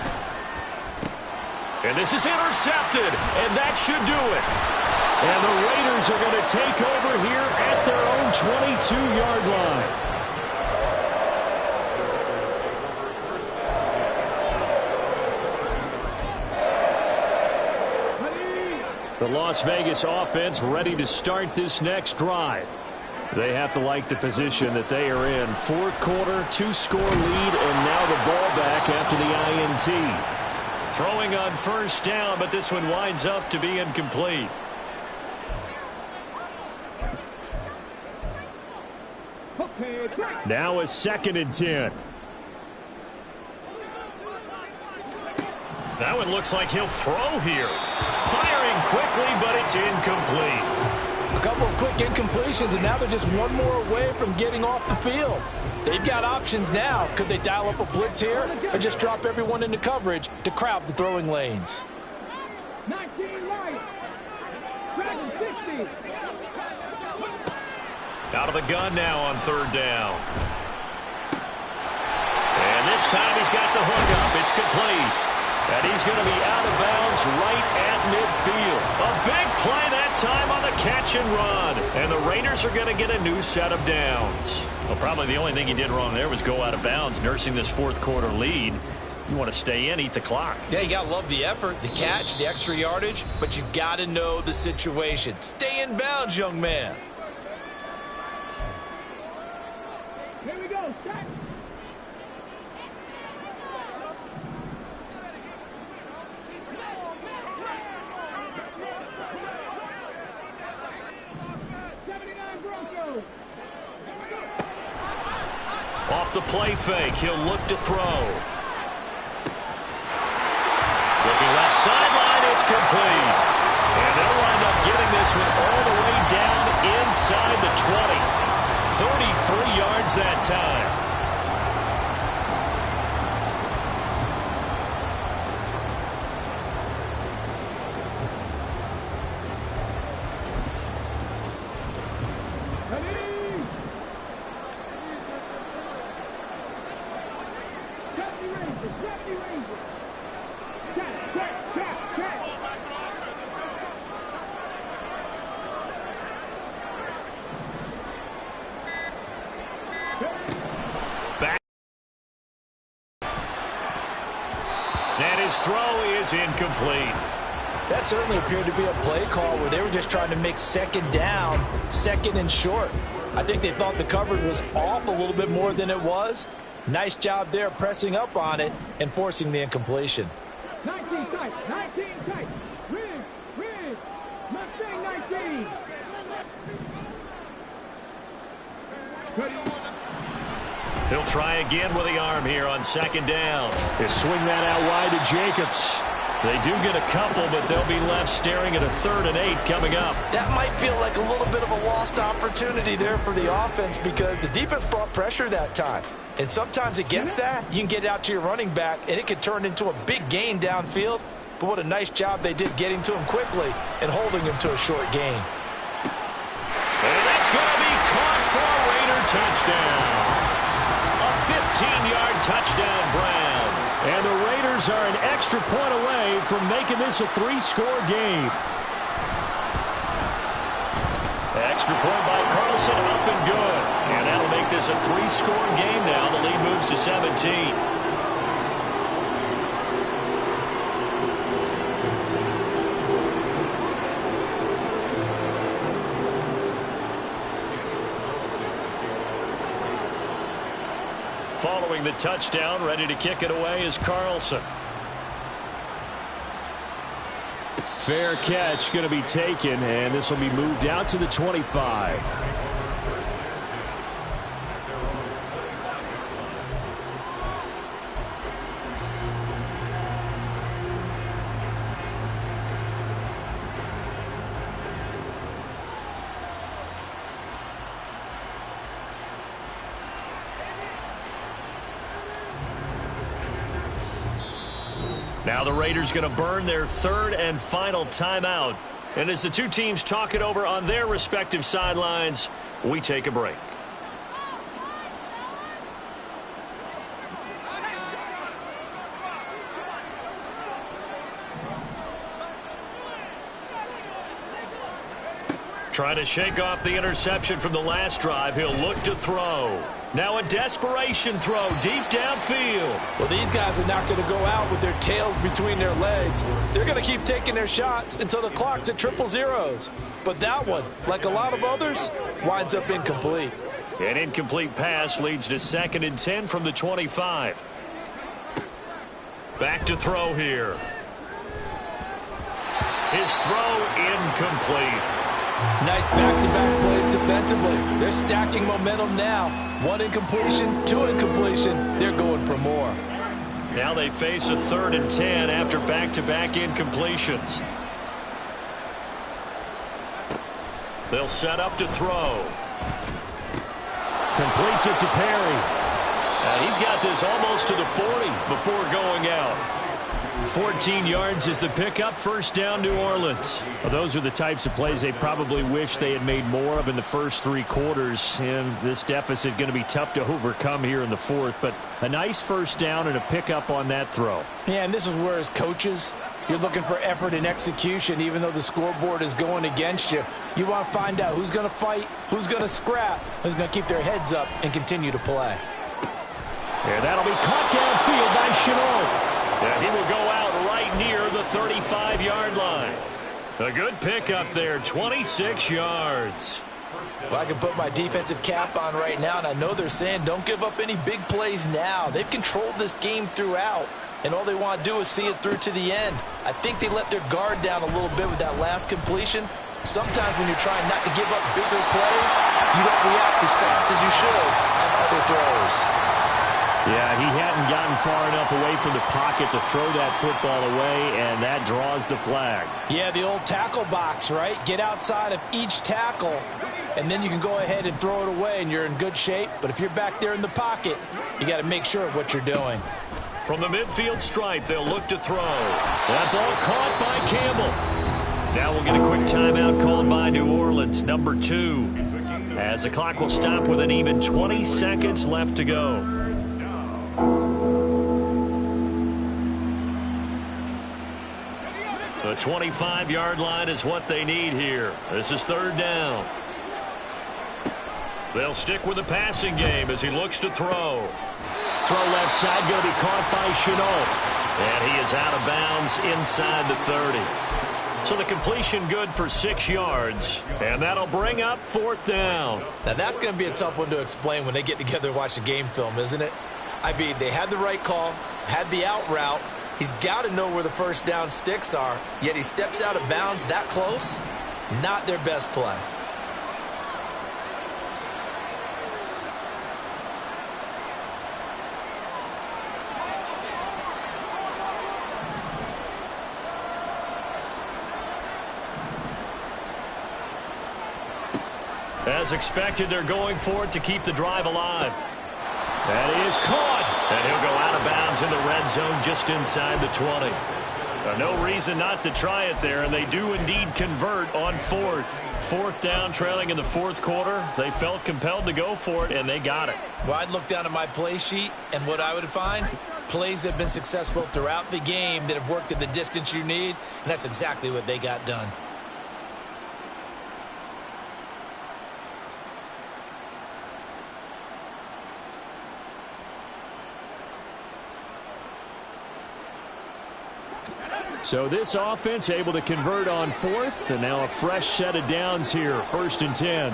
And this is intercepted, and that should do it. And the Raiders are going to take over here at their own 22-yard line. The Las Vegas offense ready to start this next drive. They have to like the position that they are in. Fourth quarter, two-score lead, and now the ball back after the INT. Throwing on first down, but this one winds up to be incomplete. Now a 2nd and 10. That one looks like he'll throw here. Firing quickly, but it's incomplete. A couple of quick incompletions, and now they're just one more away from getting off the field. They've got options now. Could they dial up a blitz here or just drop everyone into coverage to crowd the throwing lanes? 19 right. 50. Out of the gun now on third down. And this time he's got the hook up. It's complete. And he's going to be out of bounds right at midfield. A big play that time on the catch and run. And the Raiders are going to get a new set of downs. Well, probably the only thing he did wrong there was go out of bounds, nursing this fourth quarter lead. You want to stay in, eat the clock. Yeah, you got to love the effort, the catch, the extra yardage, but you got to know the situation. Stay in bounds, young man. Here we go. Set. Off the play fake, he'll look to throw. Looking left sideline, it's complete. And they'll wind up getting this one all the way down inside the 20. 33 yards that time. And his throw is incomplete. That certainly appeared to be a play call where they were just trying to make second down, second and short. I think they thought the coverage was off a little bit more than it was. Nice job there pressing up on it and forcing the incompletion. 19 tight. 19 tight. Rig. Mustang 19. He'll try again with the arm here on second down. They swing that out wide to Jacobs. They do get a couple, but they'll be left staring at a 3rd and 8 coming up. That might feel like a little bit of a lost opportunity there for the offense because the defense brought pressure that time. And sometimes against that, you can get out to your running back, and it could turn into a big gain downfield. But what a nice job they did getting to him quickly and holding him to a short gain. And that's going to be caught for a Raider touchdown. A 15-yard touchdown, Brown. And the Raiders are an extra point away from making this a 3-score game. Extra point by Carlson, up and good. And that'll make this a 3-score game now. The lead moves to 17. Following the touchdown, ready to kick it away is Carlson. Fair catch going to be taken, and this will be moved out to the 25. Now the Raiders going to burn their third and final timeout. And as the two teams talk it over on their respective sidelines, we take a break. Trying to shake off the interception from the last drive. He'll look to throw. Now a desperation throw deep downfield. Well, these guys are not going to go out with their tails between their legs. They're going to keep taking their shots until the clock's at triple zeros. But that one, like a lot of others, winds up incomplete. An incomplete pass leads to 2nd and 10 from the 25. Back to throw here. His throw incomplete. Nice back-to-back plays defensively. They're stacking momentum now. 1 incompletion, 2 incompletion. They're going for more. Now they face a 3rd and 10 after back-to-back incompletions. They'll set up to throw. Completes it to Perry. He's got this almost to the 40 before going out. 14 yards is the pickup. First down, New Orleans. Well, those are the types of plays they probably wish they had made more of in the first 3 quarters. And this deficit going to be tough to overcome here in the 4th. But a nice first down and a pickup on that throw. Yeah, and this is where as coaches, you're looking for effort and execution. Even though the scoreboard is going against you, you want to find out who's going to fight, who's going to scrap, who's going to keep their heads up and continue to play. And that'll be caught downfield by Chenault. And he will go out right near the 35-yard line. A good pickup there, 26 yards. Well, I can put my defensive cap on right now, and I know they're saying don't give up any big plays now. They've controlled this game throughout, and all they want to do is see it through to the end. I think they let their guard down a little bit with that last completion. Sometimes when you're trying not to give up bigger plays, you don't react as fast as you should on other throws. Yeah, he hadn't gotten far enough away from the pocket to throw that football away, and that draws the flag. Yeah, the old tackle box, right? Get outside of each tackle, and then you can go ahead and throw it away, and you're in good shape. But if you're back there in the pocket, you got to make sure of what you're doing. From the midfield stripe, they'll look to throw. That ball caught by Campbell. Now we'll get a quick timeout called by New Orleans, number 2. As the clock will stop with an even 20 seconds left to go. The 25-yard line is what they need here. This is 3rd down. They'll stick with the passing game as he looks to throw. Throw left side, going to be caught by Chenault. And he is out of bounds inside the 30. So the completion good for 6 yards. And that'll bring up 4th down. Now that's going to be a tough one to explain when they get together and watch the game film, isn't it? I mean, they had the right call, had the out route. He's got to know where the first down sticks are, yet he steps out of bounds that close. Not their best play. As expected, they're going for it to keep the drive alive. That is caught. And he'll go out of bounds in the red zone just inside the 20. No reason not to try it there, and they do indeed convert on 4th. 4th down, trailing in the 4th quarter. They felt compelled to go for it, and they got it. Well, I'd look down at my play sheet, and what I would find, plays have been successful throughout the game that have worked at the distance you need, and that's exactly what they got done. So this offense able to convert on 4th, and now a fresh set of downs here, 1st and 10.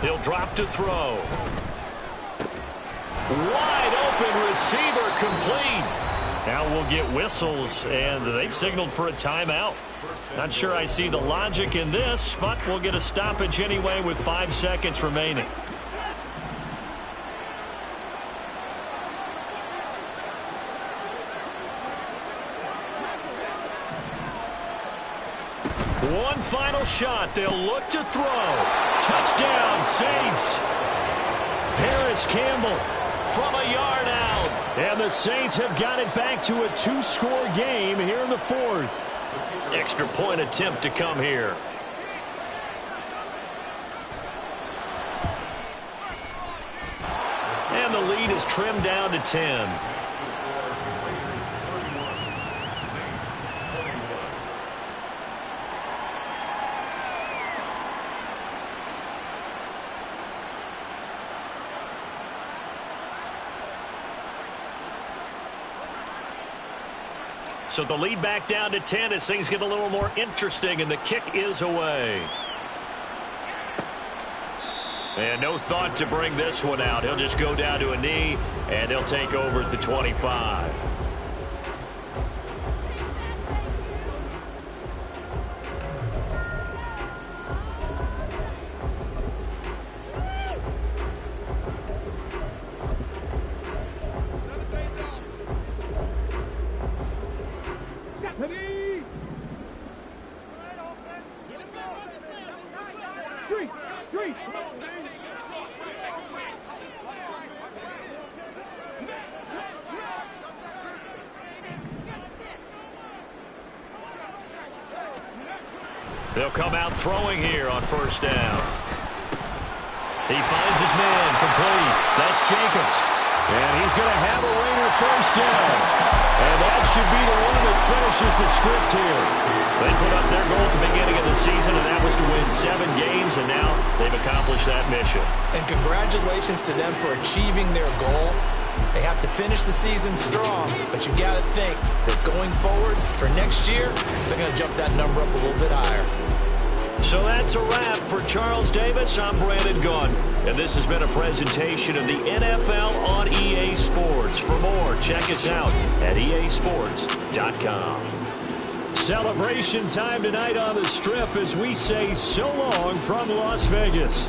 He'll drop to throw. Wide open receiver complete. Now we'll get whistles, and they've signaled for a timeout. Not sure I see the logic in this, but we'll get a stoppage anyway with 5 seconds remaining. One final shot. They'll look to throw. Touchdown, Saints. Harris Campbell from a yard out. And the Saints have got it back to a 2-score game here in the fourth. Extra point attempt to come here. And the lead is trimmed down to 10. So the lead back down to 10 as things get a little more interesting, and the kick is away. And no thought to bring this one out. He'll just go down to a knee, and they'll take over at the 25. They'll come out throwing here on first down. He finds his man complete. That's Jacobs. And he's going to have a Raider first down. And that should be the one that finishes the script here. They put up their goal at the beginning of the season, and that was to win 7 games, and now they've accomplished that mission. And congratulations to them for achieving their goal. They have to finish the season strong, but you got to think that going forward for next year, they're going to jump that number up a little bit higher. So that's a wrap for Charles Davis. I'm Brandon Gunn, and this has been a presentation of the NFL on EA Sports. For more, check us out at easports.com. Celebration time tonight on the Strip as we say so long from Las Vegas.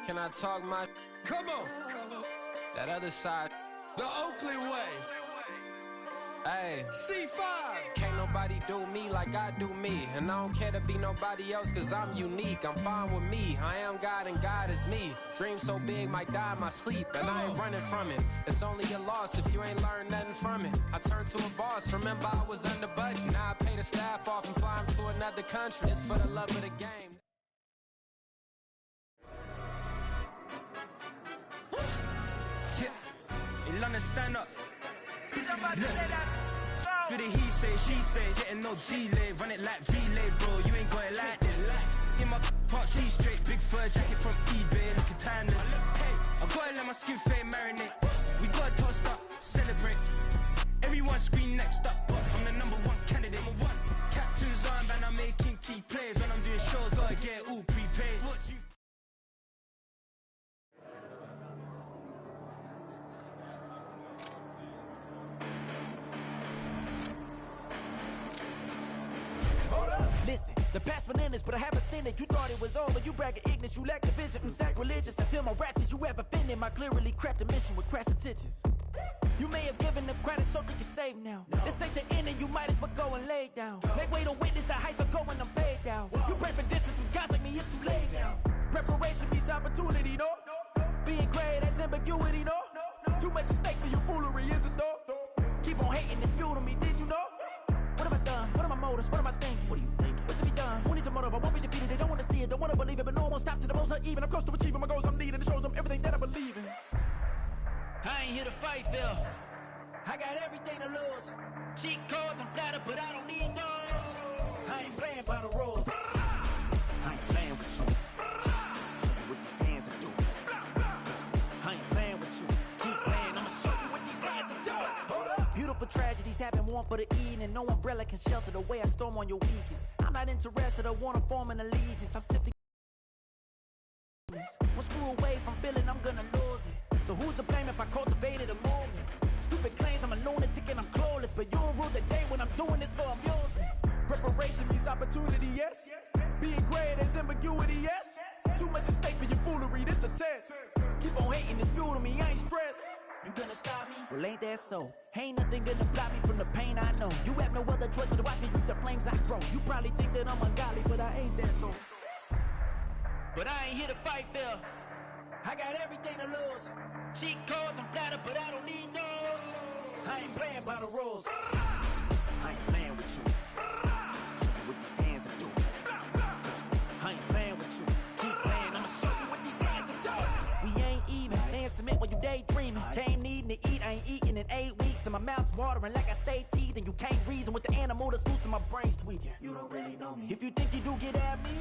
Can I talk my? Come on. That other side. The Oakland way. Hey. C5. Can't nobody do me like I do me. And I don't care to be nobody else cause I'm unique. I'm fine with me. I am God and God is me. Dream so big might die in my sleep. And I ain't running from it. It's only a loss if you ain't learned nothing from it. I turned to a boss. Remember I was under budget. Now I pay the staff off and fly them to another country. Just for the love of the game. Yeah. In London, stand up. Do the he say, she say, getting no delay. Run it like relay, bro, you ain't got it like this. In my part, see straight, big fur jacket from eBay, looking timeless. Hey, I gotta let my skin fade marinate. We gotta toast up, celebrate. Everyone scream next up, but I'm the #1 candidate. Captain's armband, I'm making key plays. When I'm doing shows, gotta get all prepaid. Listen, the past bananas, but I haven't seen it. You thought it was over, you bragging ignorance, you lack the vision. I'm sacrilegious, I feel my ratchets, you have offended my clearly crafted mission with crass intentions. You may have given them credit so they can save now. This ain't the end and you might as well go and lay down. Make way to witness the heights are going, I'm paid down. You pray for distance with guys like me, it's too late now. Preparation means opportunity, no? Being great has ambiguity, no? Too much at stake for your foolery, is it though? Keep on hating, it's fuel to me, did you know? What have I done? What are my motives? What am I thinking? What are you thinking? What's to be done? Who needs a motive? I won't be defeated. They don't want to see it, don't want to believe it, but no one won't stop to the most even. I'm close to achieving my goals I'm needing to show them everything that I believe in. I ain't here to fight, Phil. I got everything to lose. Cheat codes, I'm flattered, but I don't need those. I ain't playing by the rules. I ain't playing with you. Show you what these hands are doing. I ain't playing with you. Keep playing, I'ma show you what these hands are doing. Hold up. Beautiful tragedies happen, one for the evening. No umbrella can shelter the way I storm on your weekends. I'm not interested, I wanna form an allegiance. I'm simply one screw away from feeling I'm gonna lose it. So who's to blame if I cultivated a movement? Stupid claims I'm a lunatic and I'm clueless, but you'll rule the day when I'm doing this for amusement. Preparation means opportunity, yes. Being great is ambiguity, yes. Too much at stake for your foolery, this a test. Keep on hating, it's fuel to me, I ain't stressed. You gonna stop me? Well, ain't that so? Ain't nothing gonna block me from the pain I know. You have no other choice but to watch me reap the flames I grow. You probably think that I'm ungodly, but I ain't that though. But I ain't here to fight, Phil. I got everything to lose. Cheat codes, I'm flattered, but I don't need those. I ain't playing by the rules. I ain't playing with you. Show you what these hands are doing. I ain't playing with you. Keep playing, I'ma show you what these hands are doing. We ain't even. Laying cement while you daydreaming. Came needing to eat, I ain't eating in 8 weeks. And my mouth's watering like I stay teething. You can't reason with the animal that's loose and my brain's tweaking. You don't really know me. If you think you do get at me,